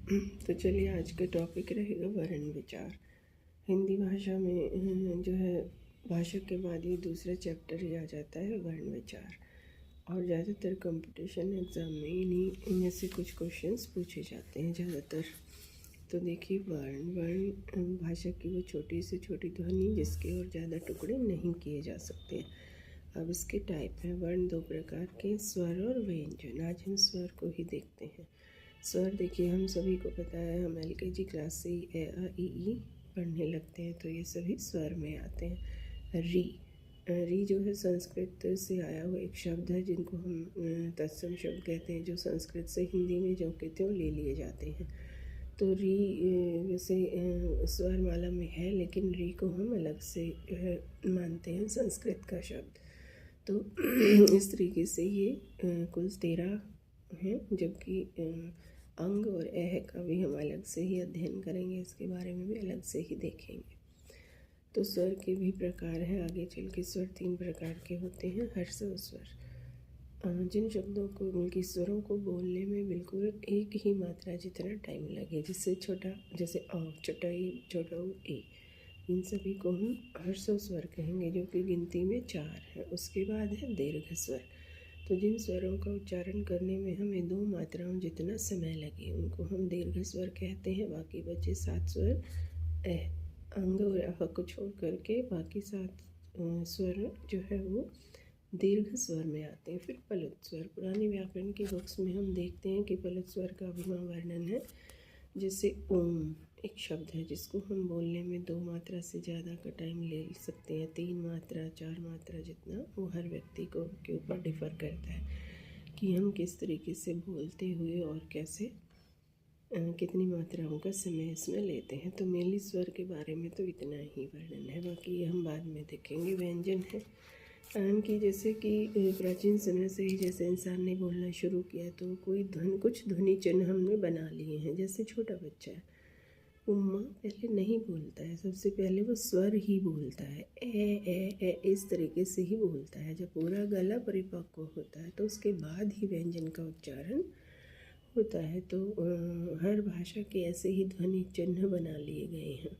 तो चलिए आज का टॉपिक रहेगा वर्ण विचार। हिंदी भाषा में जो है भाषा के बाद ये दूसरा चैप्टर ही आ जाता है वर्ण विचार। और ज़्यादातर कंपटीशन एग्ज़ाम में इनमें से कुछ क्वेश्चंस पूछे जाते हैं ज़्यादातर। तो देखिए वर्ण भाषा की वो छोटी से छोटी ध्वनि जिसके और ज़्यादा टुकड़े नहीं किए जा सकते। अब इसके टाइप हैं। वर्ण दो प्रकार के, स्वर और व्यंजन। आज हम स्वर को ही देखते हैं। स्वर देखिए हम सभी को पता है, हम LKG क्लास से ही ए आ इ ई पढ़ने लगते हैं, तो ये सभी स्वर में आते हैं। री जो है संस्कृत से आया हुआ एक शब्द है जिनको हम तत्सम शब्द कहते हैं, जो संस्कृत से हिंदी में जो के त्यों ले लिए जाते हैं। तो री वैसे स्वर माला में है, लेकिन री को हम अलग से मानते हैं, संस्कृत का शब्द। तो इस तरीके से ये कुल 13 हैं, जबकि अंग और एह का भी हम अलग से ही अध्ययन करेंगे, इसके बारे में भी अलग से ही देखेंगे। तो स्वर के भी प्रकार हैं। आगे चल के स्वर 3 प्रकार के होते हैं। ह्रस्व स्वर, जिन शब्दों को उनकी स्वरों को बोलने में बिल्कुल एक ही मात्रा जितना टाइम लगे, जैसे जैसे अ, छोटा ई, छोटा उ, ए, इन सभी को हम ह्रस्व स्वर कहेंगे, जो कि गिनती में 4 है। उसके बाद है दीर्घ स्वर। तो जिन स्वरों का उच्चारण करने में हमें 2 मात्राओं जितना समय लगे उनको हम दीर्घ स्वर कहते हैं। बाकी बचे 7 स्वर अंग और अह को छोड़ करके बाकी 7 स्वर जो है वो दीर्घ स्वर में आते हैं। फिर पलुत स्वर, पुरानी व्याकरण की बुक्स में हम देखते हैं कि पलुत स्वर का भी वहाँ वर्णन है। जैसे ओम एक शब्द है जिसको हम बोलने में 2 मात्रा से ज़्यादा का टाइम ले सकते हैं, 3 मात्रा 4 मात्रा जितना, वो हर व्यक्ति को के ऊपर डिफ़र करता है कि हम किस तरीके से बोलते हुए और कैसे कितनी मात्राओं का समय इसमें लेते हैं। तो मेनली स्वर के बारे में तो इतना ही वर्णन है, बाकी ये हम बाद में देखेंगे। व्यंजन है कि जैसे कि प्राचीन समय से ही जैसे इंसान ने बोलना शुरू किया तो कुछ ध्वनि चिन्ह हमने बना लिए हैं। जैसे छोटा बच्चा है, वो माँ पहले नहीं बोलता है, सबसे पहले वो स्वर ही बोलता है, ए इस तरीके से ही बोलता है। जब पूरा गला परिपक्व होता है तो उसके बाद ही व्यंजन का उच्चारण होता है। तो हर भाषा के ऐसे ही ध्वनि चिन्ह बना लिए गए हैं।